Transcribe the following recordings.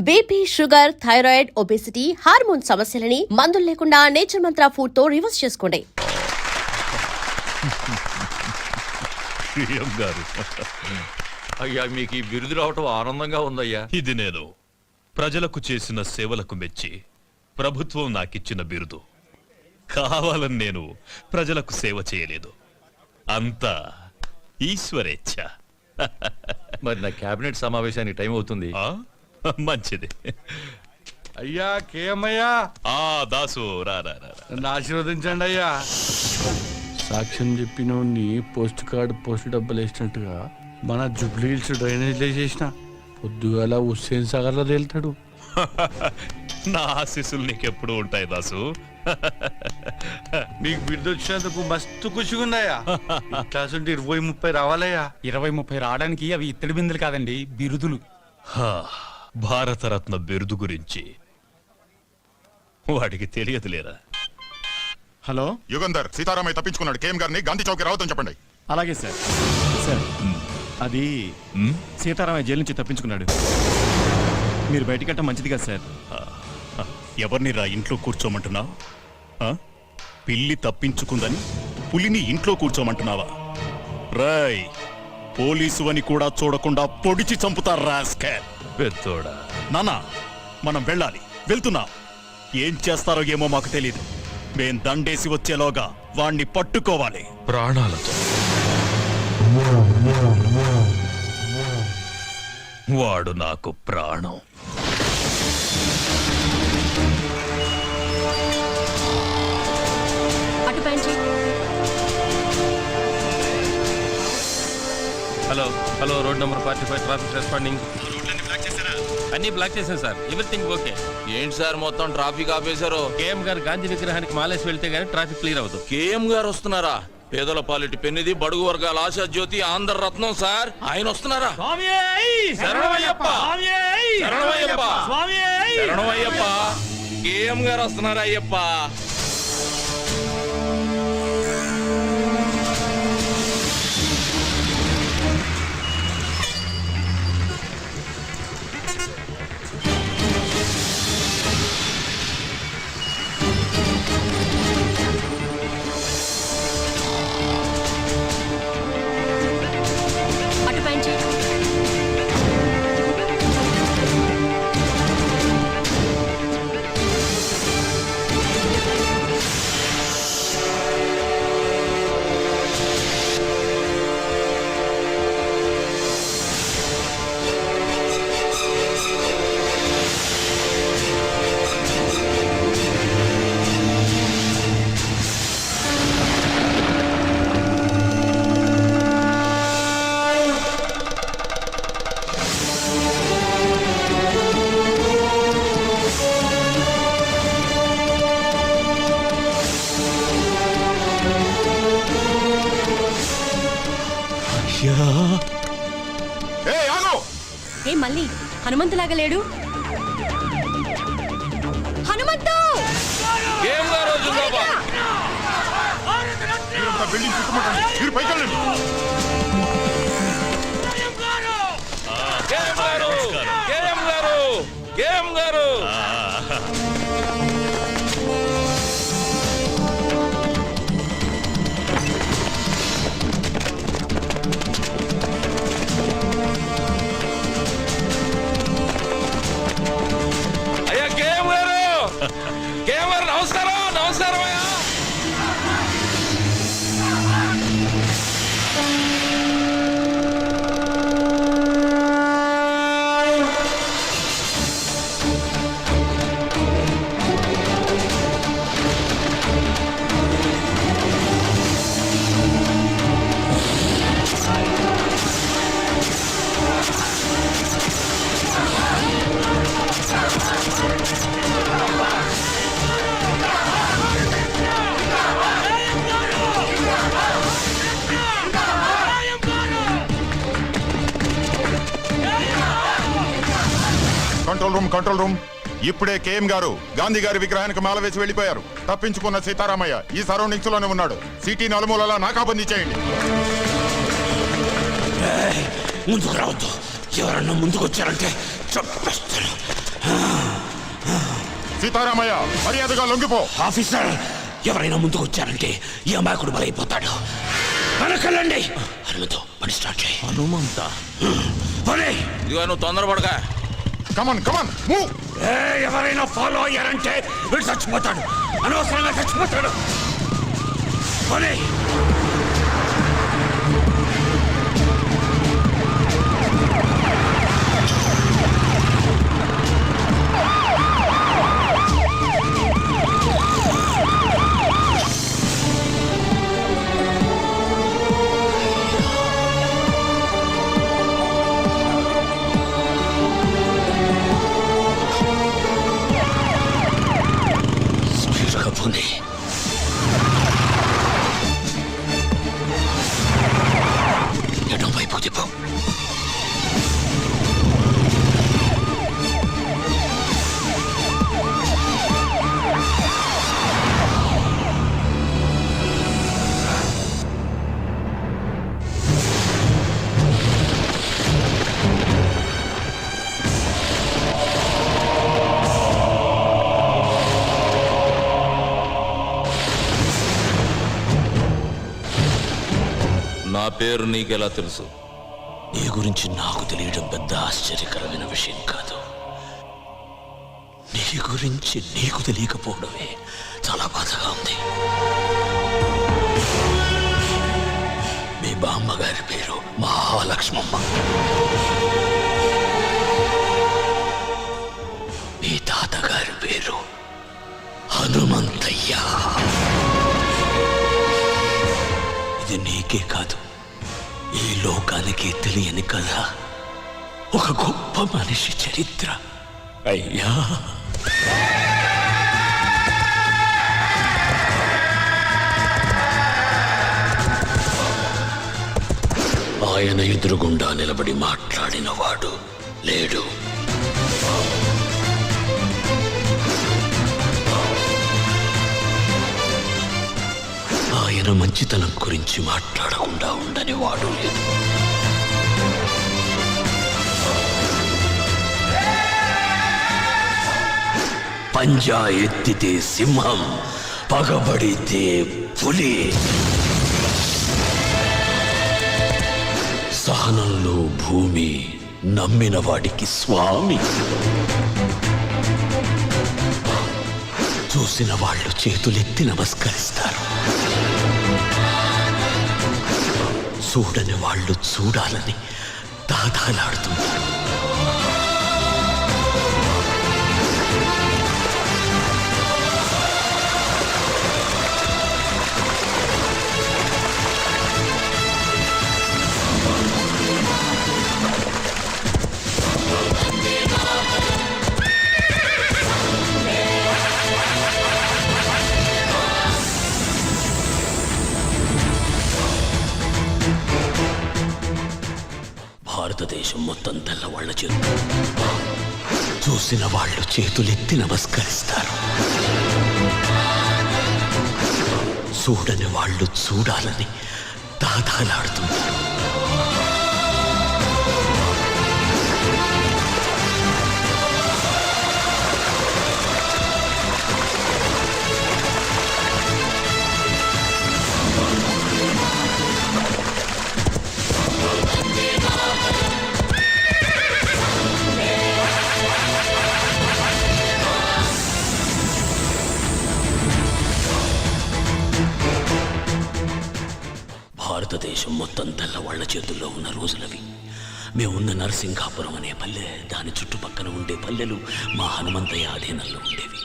BP, sugar, thyroid, obesity, hormone సమస్యలని మందులు లేకుండా నేచర్ మంత్ర ఫుడ్ తో రివర్స్ చేసుకోండి. అయ్యా, మీకు ఈ బిరుదు రావటం ఆనందంగా ఉందయ్యా. ఇది నేను ప్రజలకు చేసిన సేవలకు మెచ్చి ప్రభుత్వం నాకిచ్చిన బిరుదు. కావాలని నేను ప్రజలకు సేవ చేయలేదు, అంతా ఈశ్వరేచ్ఛ. మరి నా కేబినెట్ సమావేశానికి టైం అవుతుంది. మంచిది. అయ్యా కేమయ్యా, దాసు రా రా రా. నన్ను ఆశీర్వదించండి అయ్యా. సాక్ష్యం చెప్పిన పోస్ట్ కార్డు పోస్ట్ డబ్బులు వేసినట్టుగా మన జూబ్లీహిల్స్ డ్రైనేజ్ వేసేసిన పొద్దుగాల హుస్సేన్ సాగర్ లో తేలుతాడు. నా ఆశీస్సులు నీకెప్పుడు ఉంటాయి దాసు. మీకు బిడ్డ వచ్చినందుకు మస్తు ఖుషిగా ఉందయ్యా. క్లాస్ ఉంటే 20-30 రావాలయ్యా. 20-30 రావడానికి అవి ఇత్తడి బిందులు కాదండి, బిరుదులు. భారతరత్న బిరుదు గురించి వాడికి తెలియదులేరా. హలో యుగంధర్, సీతారామయ్య తప్పించుకున్నాడు. కేఎం గారిని గాంధీ చౌక్ రావద్దని చెప్పండి. అలాగే సార్. సార్ అది సీతారామయ్య జైలు నుంచి తప్పించుకున్నాడు. మీరు బయటికెళ్ళటం మంచిది కదా సార్. ఎవరిని రా ఇంట్లో కూర్చోమంటున్నావు? పిల్లి తప్పించుకుందని పులిని ఇంట్లో కూర్చోమంటున్నావా? రాయ్, పోలీసు అని కూడా చూడకుండా పొడిచి చంపుతారు రాస్కెల్. పెద్దోడా నానా, మనం వెళ్ళాలి. వెళ్తున్నా. ఏం చేస్తారో ఏమో మాకు తెలీదు. మేం దండేసి వచ్చేలోగా వాణ్ణి పట్టుకోవాలి ప్రాణాలతో. వాడు నాకు ప్రాణం. Hello hello, road number 45 traffic responding. అన్ని బ్లాక్ చేశాను సార్. Everything okay. ఏంటి సార్ మొత్తం ట్రాఫిక్ ఆపేశారు? కేఎం గారు గాంధీ విగ్రహానికి మాలేసి వెళ్తే గానీ ట్రాఫిక్ క్లియర్ అవ్వదు. కేఎం గారు వస్తున్నారా? పేదల పాలిటి పెన్నిది, బడుగు వర్గాల ఆశా జ్యోతి, ఆంధ్ర రత్నం సార్. ఆయన వస్తున్నారా? శరణమయ్యప్ప, శరణమయ్యప్ప, శరణమయ్యప్ప. కేఎం గారు వస్తున్నారా అయ్యప్ప? ఏ మళ్ళీ హనుమంతులాగా లేడు? హనుమంతు! బిల్డింగ్ చుట్టుముట్టండి. మీరు పైకి వెళ్ళండి. నమస్కారం. నమస్కారం అయ్యా. Control room. ఇప్పుడే కేఎం గారు గాంధీ గారి విగ్రహానికి మాల వేసి వెళ్ళిపోయారు. తప్పించుకున్న సీతారామయ్య ఈ సరౌండింగ్స్ లోనే ఉన్నాడు. సిటీ నలుమూలలా నాకాబందీ చేయండి. ముందుకు రావద్దు. ఎవరన్నా ముందుకు వచ్చారంటే చంపేస్తాను. సీతారామయ్య మర్యాదగా లొంగిపో. ఆఫీసర్, ఎవరైనా ముందుకు వచ్చారంటే ఈ అమాయకుడు బలైపోతాడు. వెనకెళ్ళండి. హనుమంతు, పని స్టార్ట్ చేయి. హనుమంత పని. ఇదిగో నువ్వు తొందరపడగా. Come on come. On follow అయ్యారంటే వీడు చచ్చిపోతాడు. అనవసరంగా చచ్చిపోతాడు. పని. స్పీడ్గా పోనీ. ఎడం వైపు తిప్పు. నా పేరు నీకెలా తెలుసు? నీ గురించి నాకు తెలియడం పెద్ద ఆశ్చర్యకరమైన విషయం కాదు. నీ గురించి నీకు తెలియకపోవడమే చాలా బాధగా ఉంది. మీ బామ్మగారి పేరు మహాలక్ష్మమ్మ. మీ తాతగారి పేరు హనుమంతయ్య. ఇది నీకే కాదు, ఈ లోకానికి తెలియని కథ. ఒక గొప్ప మనిషి చరిత్ర. అయ్యా, ఆయన ఎదురుగుండా నిలబడి మాట్లాడిన వాడు లేడు. ఆయన మంచితనం గురించి మాట్లాడకుండా ఉండని వాడు లేదు. పంజా ఎత్తితే సింహం, పగబడితే పులి. సహనంలో భూమి, నమ్మిన వాడికి స్వామి. చూసిన వాళ్ళు చేతులెత్తి నమస్కరిస్తారు. చూడని వాళ్ళు చూడాలని దాదాలాడుతుంటారు. భారతదేశం మొత్తం తెల్లవాళ్ల చేతులు. చూసిన వాళ్ళు చేతులెత్తి నమస్కరిస్తారు. చూడని వాళ్ళు చూడాలని దాదాలాడుతుంటారు. భారతదేశం మొత్తం తెల్లవాళ్ల చేతుల్లో ఉన్న రోజులవి. మేమున్న నరసింగాపురం అనే పల్లె, దాని చుట్టుపక్కల ఉండే పల్లెలు మా హనుమంతయ్య ఆధీనంలో ఉండేవి.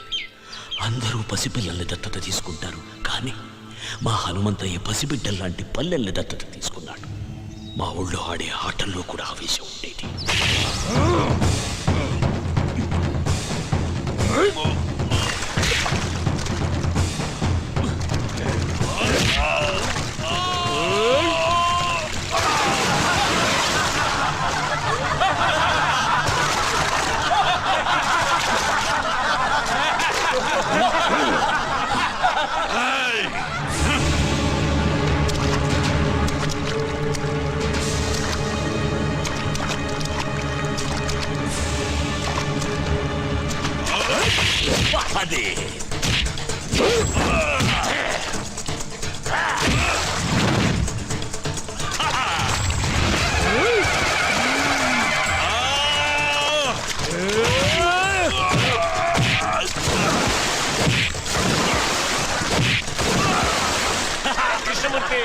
అందరూ పసిపిల్లల్ని దత్తత తీసుకుంటారు, కానీ మా హనుమంతయ్య పసిబిడ్డల్లాంటి పల్లెల్ని దత్తత తీసుకున్నాడు. మా ఊళ్ళో ఆడే ఆటల్లో కూడా ఆవేశం ఉండేది. అదే కృష్ణమూర్తి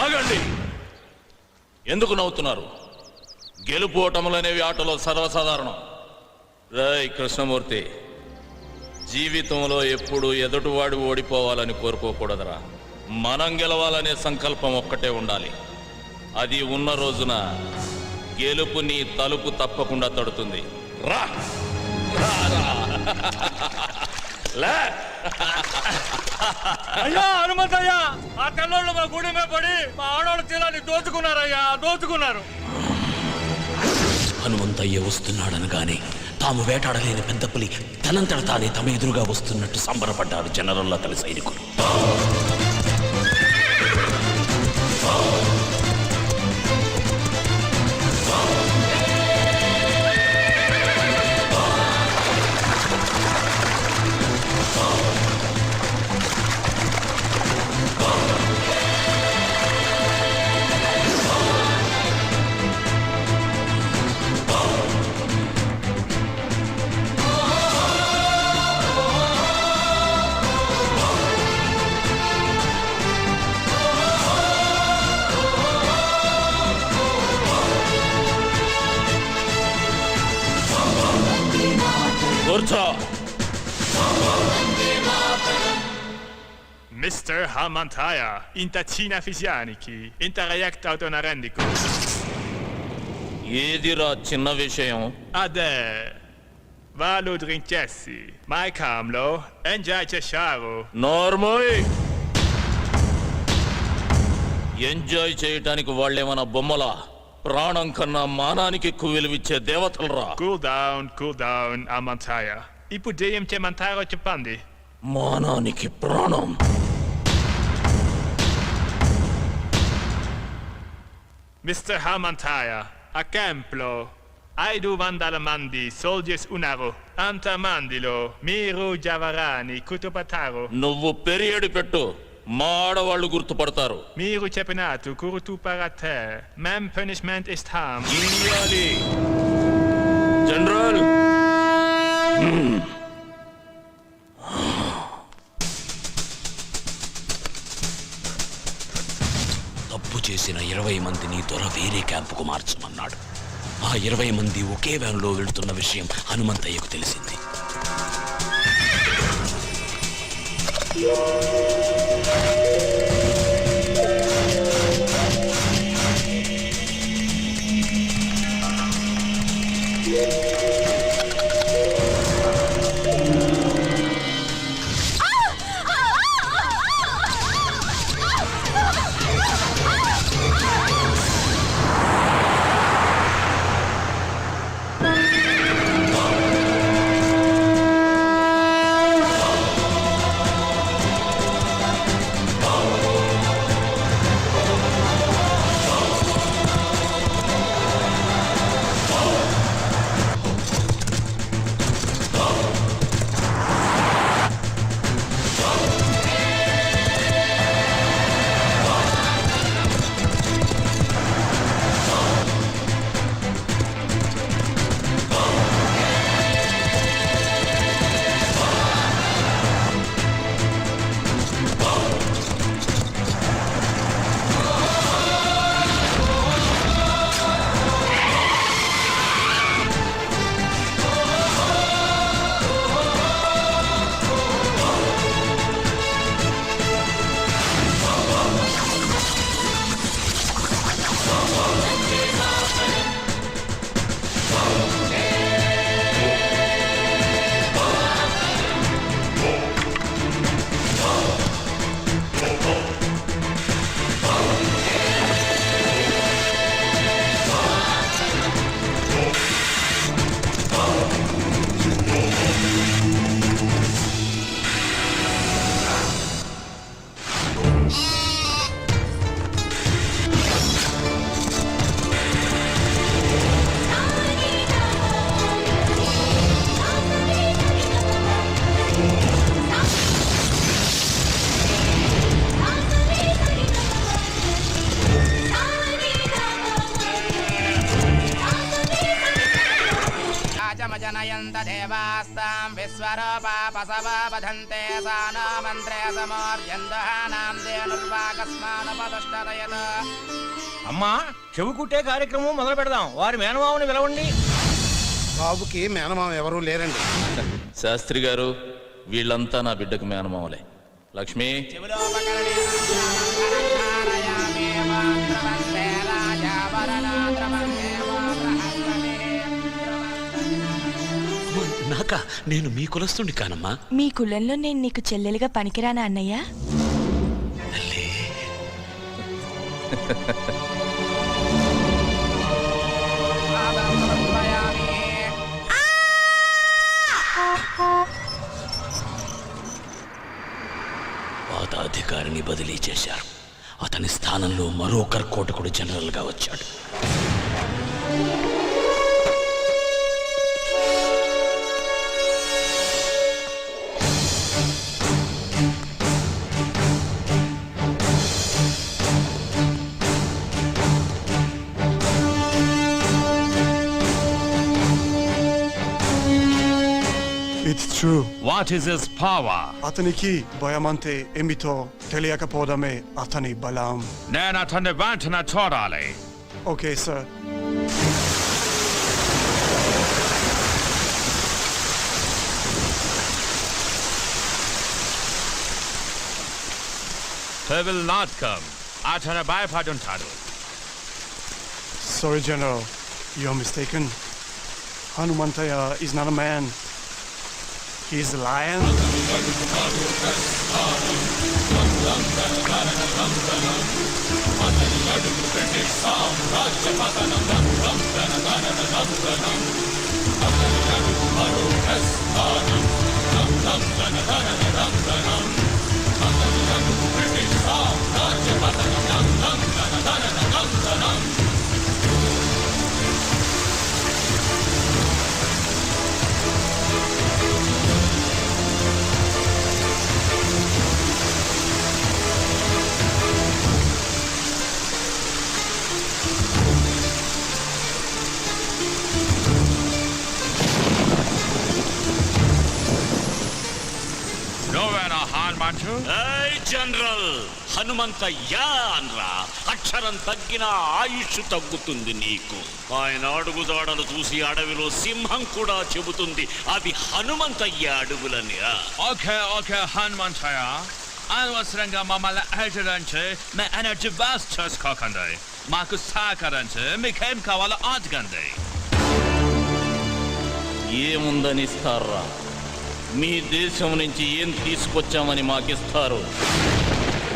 ఆగండి. ఎందుకు నవ్వుతున్నారు? గెలుపు ఓటములనేవి ఆటలో సర్వసాధారణం. రై కృష్ణమూర్తి, జీవితంలో ఎప్పుడు ఎదుటివాడు ఓడిపోవాలని కోరుకోకూడదురా. మనం గెలవాలనే సంకల్పం ఒక్కటే ఉండాలి. అది ఉన్న రోజున గెలుపు నీ తలుపు తప్పకుండా తడుతుంది. రా రా, రా. లే. అయ్యా హనుమంతయ్యా, ఆ కన్నోళ్ళు మా గుడి మీద పడి మా ఆడవాళ్ళ తీరాన్ని దోచుకున్నారయ్యా, దోచుకున్నారు. హనుమంతయ్య వస్తున్నాడనగానే తాము వేటాడలేని పెద్ద పులి తనంతట తానే తమ ఎదురుగా వస్తున్నట్టు సంబరపడ్డారు జనరల్లా కలిసి సైనికులు. కూర్చో. Mr. Hamantaya, inta Cina fisianiki, inta react autonarendico. ఏదిరా చిన్న విషయం? Ade, valu drinkessi, mai kamlo, enjai chesharo. నోర్మోయ్. ఎంజాయ్ చేయటానికి వాళ్ళేమన్నా బొమ్మలా? ప్రాణం కన్నా మానానికి ఎక్కువ విలువిచ్చే దేవతలరా. Cool down, Hamantaya. Ipu deyem che mantaro chepandi. మానానికి ప్రాణం. Mr. Hamantaya, a templo. Aidu vandala mandi, soldiers unaro. Anta mandilo, miru javarani, kutupataro. నువ్వు పెరియడి పెట్టు, మా ఆడవాళ్ళు గుర్తుపడతారు. Miru chepenatu, kurutu parate. Mem punishment is harm. ఇయ్యాలి. జనరల్. తప్పు చేసిన 20 మందిని దొర వేరే క్యాంపుకు మార్చమన్నాడు. ఆ 20 మంది ఒకే వ్యాన్లో వెళ్తున్న విషయం హనుమంతయ్యకు తెలిసింది. ఆనయంత దేవాస్తాం విశ్వరూపా పసవా వదంతే సానో మంత్రే సమోర్జందహానాం దేనుర్వాకస్మానుపదుష్టరయత్. అమ్మా చెవు కుట్టే కార్యక్రమం మొదలు పెడదాం. వారి మేనమామని పిలవండి. బాబుకి మేనమామ ఎవరూ లేరండి. శాస్త్రి గారు, వీళ్ళంతా నా బిడ్డకు మేనమామలే. లక్ష్మి, నాకా? నేను మీ కులస్తుని కానమ్మా. మీ కులంలో నేను నీకు చెల్లెలుగా పనికిరానా అన్నయ్య? తల్లి, పాదాధికారిని బదిలీ చేశారు. అతని స్థానంలో మరో కర్కోటకుడు జనరల్గా వచ్చాడు. It's true. What is his power? అతనికి భయమంతే ఏమిటో తెలియకపోవడమే అతని బలం. నేను అతన్ని వెంటనే చూడాలి. Okay sir. He will not come. అతను భయపడుంటాడు. Sorry, General. You're mistaken. Hanumantaya is not a man. He's a lion. నువ్వేనా హనుమంతు? ఏయ్ జనరల్, హనుమంతయ్యా అనరా. అక్షరం తగ్గినా ఆయుష్ తగ్గుతుంది నీకు. ఆయన అడుగుదాడలు చూసి అడవిలో సింహం కూడా చెబుతుంది అవి హనుమంతయ్య అడుగులని. ఓకే ఓకే హనుమంతయ్య, అనవసరంగా మమ్మల్ని హెచ్చరించి మీ ఎనర్జీ వేస్ట్ చేసుకోకండి. మాకు సహకరించి మీకేం కావాలో అడగండి. ఏముందని ఇస్తారా? మీ దేశం నుంచి ఏం తీసుకొచ్చామని మాకిస్తారు?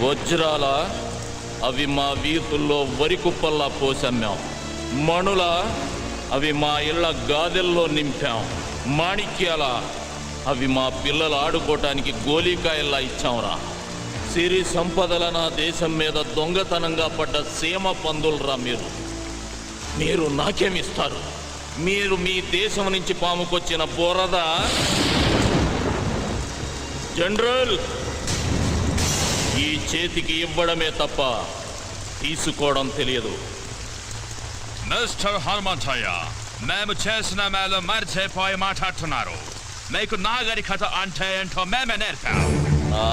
వజ్రాల? అవి మా వీధుల్లో వరి కుప్పల్లా పోసమ్మాం. మణుల? అవి మా ఇళ్ల గాదెల్లో నింపాం. మాణిక్యాల? అవి మా పిల్లలు ఆడుకోవటానికి గోలీకాయల్లా ఇచ్చాంరా. సిరి సంపదల నా దేశం మీద దొంగతనంగా పడ్డ సీమ పందులరా మీరు. మీరు నాకేమిస్తారు? మీరు మీ దేశం నుంచి పాముకొచ్చిన బురద. జనరల్, ఈ చేతికి ఇవ్వడమే తప్ప తీసుకోవడం తెలియదు. మిస్టర్ హనుమంతయ్య, మేము చేసిన మేలు మర్చిపోయి మాట్లాడుతున్నారు. మీకు నాగరికత అంటే ఏంటో మేమే నేర్పాం. ఆ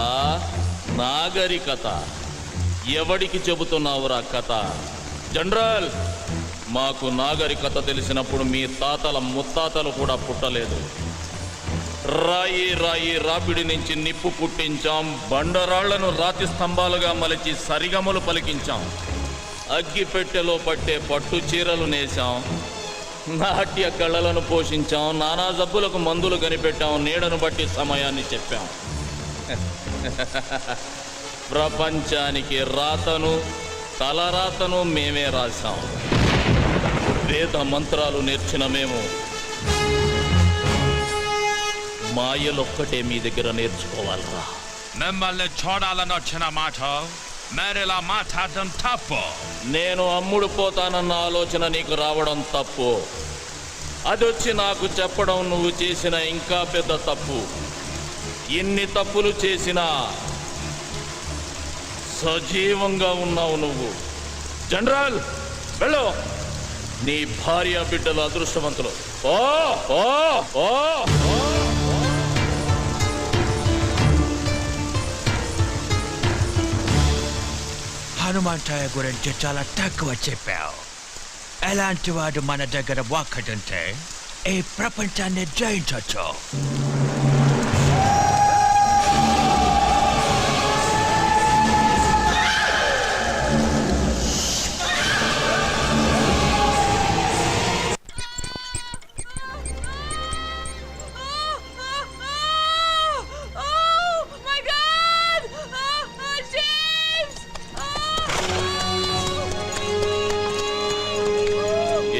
నాగరికత? ఎవడికి చెబుతున్నావురా కథ? జనరల్, మాకు నాగరికత తెలిసినప్పుడు మీ తాతల ముత్తాతలు కూడా పుట్టలేదు. రాయి రాయి రాపిడి నుంచి నిప్పు పుట్టించాం. బండరాళ్లను రాతి స్తంభాలుగా మలిచి సరిగమలు పలికించాం. అగ్గి పెట్టెలో పట్టే పట్టు చీరలు నేసాం. నాట్య కళలను పోషించాం. నానా జబ్బులకు మందులు కనిపెట్టాం. నీడను బట్టి సమయాన్ని చెప్పాం. ప్రపంచానికి రాతను తలరాతను మేమే రాశాం. వేద మంత్రాలు నేర్చిన మేము మాయలొక్కటే మీ దగ్గర నేర్చుకోవాలరా. మిమ్మల్ని చూడాలని వచ్చిన మాట మేరేలా మాట్లాడడం తప్పు. నేను అమ్ముడు పోతానన్న ఆలోచన నీకు రావడం తప్పు. అదొచ్చి నాకు చెప్పడం నువ్వు చేసిన ఇంకా పెద్ద తప్పు. ఎన్ని తప్పులు చేసినా సజీవంగా ఉన్నావు నువ్వు. జనరల్, వెళ్ళు. నీ భార్య బిడ్డలు అదృష్టవంతులు. ఓ ఓ ఓ హనుమంతయ్య గురించి చాలా తక్కువ చెప్పావు. ఎలాంటి వాడు మన దగ్గర ఒక్కడుంటే ఈ ప్రపంచాన్ని జయించవచ్చు.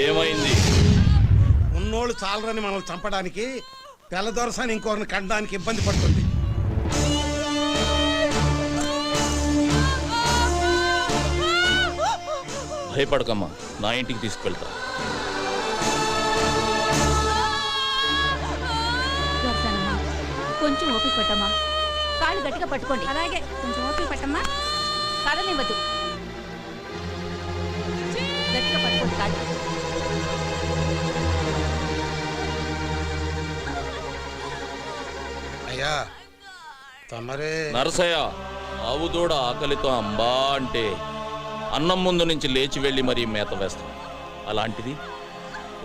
ఏమైంది? ఉన్నోళ్ళు చాలరని మనం చంపడానికి తెల్లదొరసాని ఇంకొకరిని కట్టడానికి ఇబ్బంది పడుతుంది. భయపడకమ్మా, నా ఇంటికి తీసుకువెళ్తా. కొంచెం ఓపిక పట్టమ్మా. కాళ్ళు గట్టిగా పట్టుకోండి. అలాగే కొంచెం ఓపిక పట్టమ్మా. కదలివ్వద్దు. గట్టిగా పట్టుకోండి కాళ్ళు. అయ్యా తమరే నరసయ్య, ఆవు దూడ ఆకలితో అంబా అంటే అన్నం ముందు నుంచి లేచి వెళ్ళి మరీ మేత వేస్తాం. అలాంటిది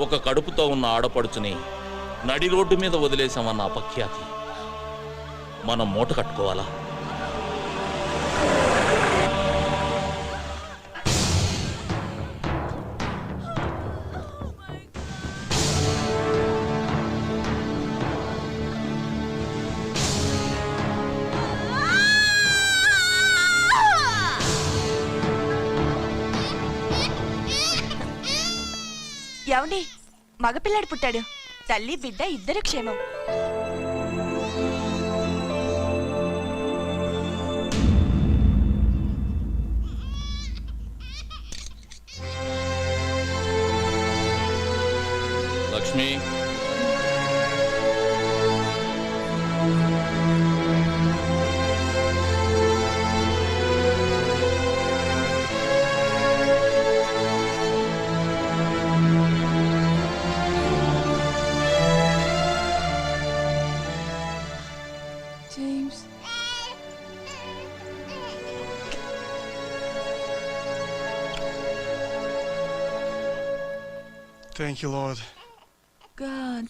ఒక కడుపుతో ఉన్న ఆడపడుచుని నడి రోడ్డు మీద వదిలేసామన్న అపఖ్యాతి మనం మూట కట్టుకోవాలా? ఏమండి, మగపిల్లాడు పుట్టాడు. తల్లి బిడ్డ ఇద్దరు క్షేమం. Lakshmi, James. Thank you, Lord. God.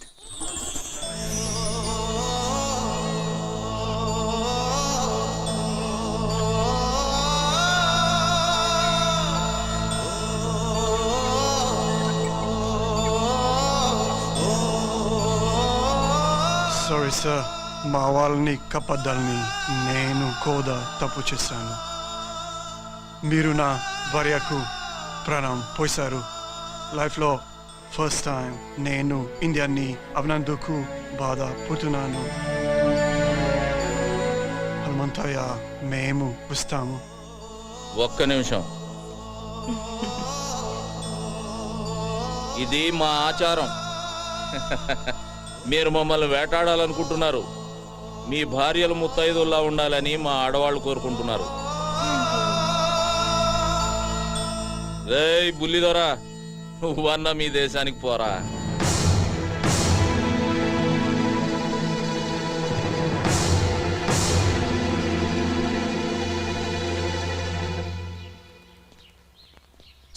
Sorry, sir. మా వాళ్ళని కప్పద్దాలని నేను కూడా తప్పు చేశాను. మీరు నా భార్యకు ప్రాణం పోశారు. లైఫ్లో ఫస్ట్ టైం నేను ఇండియాని అవినందుకు బాధపడుతున్నాను. హనుమంతయ్య, మేము వస్తాము. ఒక్క నిమిషం. ఇది మా ఆచారం. మీరు మమ్మల్ని వేటాడాలనుకుంటున్నారు. మీ భార్యలు ముత్తైదుల్లా ఉండాలని మా ఆడవాళ్ళు కోరుకుంటున్నారు. రేయ్ బుల్లిదొరా, నువ్వన్నా మీ దేశానికి పోరా.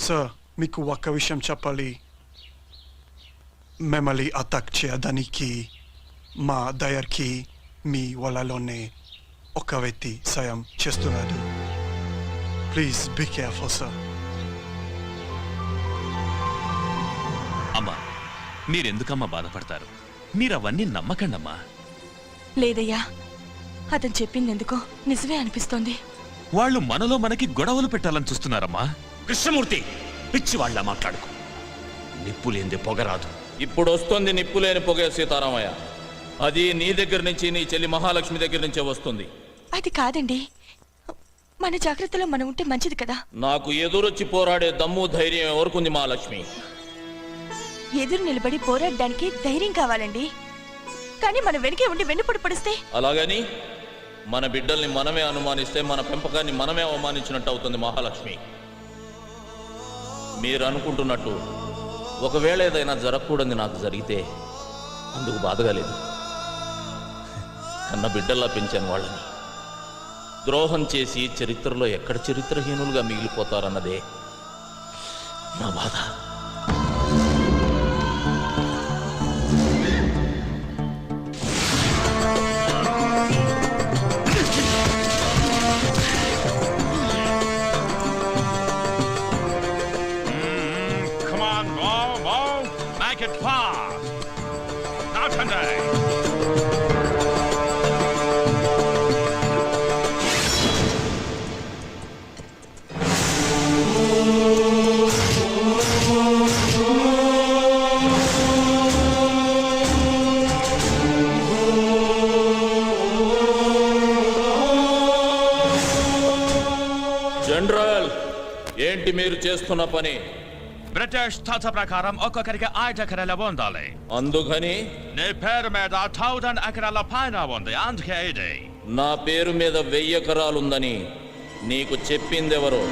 సార్, మీకు ఒక్క విషయం చెప్పాలి. మిమ్మల్ని అటాక్ చేయడానికి మా దయర్కి మీ వాళ్ళలోనే ఒక వ్యక్తి సాయం చేస్తున్నాడు. Please be careful sir. అమ్మా, మీరెందుకమ్మా బాధపడతారు? మీరవన్నీ నమ్మకండమ్మా. లేదయ్యా, అతను చెప్పిందెందుకో నిజమే అనిపిస్తోంది. వాళ్ళు మనలో మనకి గొడవలు పెట్టాలని చూస్తున్నారమ్మా. కృష్ణమూర్తి, పిచ్చి వాళ్ళ మాట్లాడుకో. నిప్పులేంది పొగరాదు. ఇప్పుడు వస్తుంది నిప్పులేని పొగే సీతారామయ్య. అది నీ దగ్గర నుంచి, నీ చెల్లి మహాలక్ష్మి దగ్గర నుంచే వస్తుంది. అది కాదండి, మన జాగ్రత్తలో మనం ఉంటే మంచిది కదా. నాకు ఎదురొచ్చి పోరాడే దమ్ము ధైర్యం ఎవరుకుంది మహాలక్ష్మి? ఎదురు నిలబడి పోరాడడానికి ధైర్యం కావాలండి. కానీ మన వెనకే ఉండి వెన్నుపడి పడిస్తే? అలాగని మన బిడ్డల్ని మనమే అనుమానిస్తే మన పెంపకాన్ని మనమే అవమానించినట్టు అవుతుంది మహాలక్ష్మి. మీరు అనుకుంటున్నట్టు ఒకవేళ ఏదైనా జరగకూడదు నాకు జరిగితే అందుకు బాధగా లేదు. కన్న బిడ్డల్లా పెంచాను వాళ్ళని. ద్రోహం చేసి చరిత్రలో ఎక్కడ చరిత్రహీనులుగా మిగిలిపోతారన్నదే నా బాధ. Come on, move. Make it fast. Now, Sunday. General, ఏంటి మీరు చేస్తున్న పని? బ్రిటిష్ చట్ట ప్రకారం ఒక్కొక్కరికి 5 ఎకరాల ఉండాలి. అందుకని నీ పేరు మీద 1000 ఎకరాల పైన ఉంది. అందుకే ఇది. నా పేరు మీద 1000 ఎకరాలుందని నీకు చెప్పిందెవరు?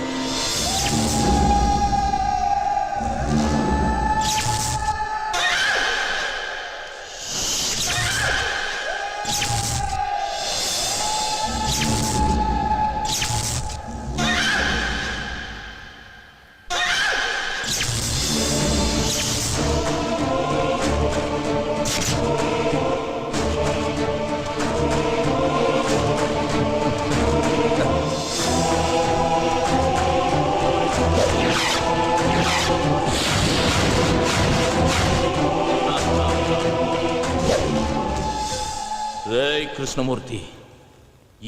రేయ్ కృష్ణమూర్తి,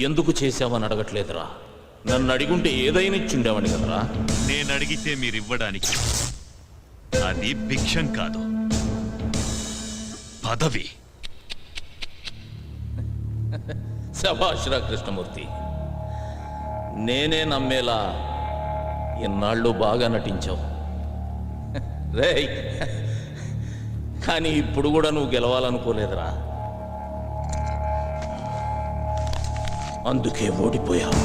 ఎందుకు చేశావని అడగట్లేదురా. నన్ను అడిగుంటే ఏదైనా ఇచ్చుండేవాడిని కదరా. నేను అడిగితే మీరు ఇవ్వడానికి అది భిక్షం కాదు, పదవి. శభాష్రా కృష్ణమూర్తి, నేనే నమ్మేలా ఇన్నాళ్ళు బాగా నటించావు రేయ్. కానీ ఇప్పుడు కూడా నువ్వు గెలవాలనుకోలేదురా, అందుకే ఓడిపోయావు.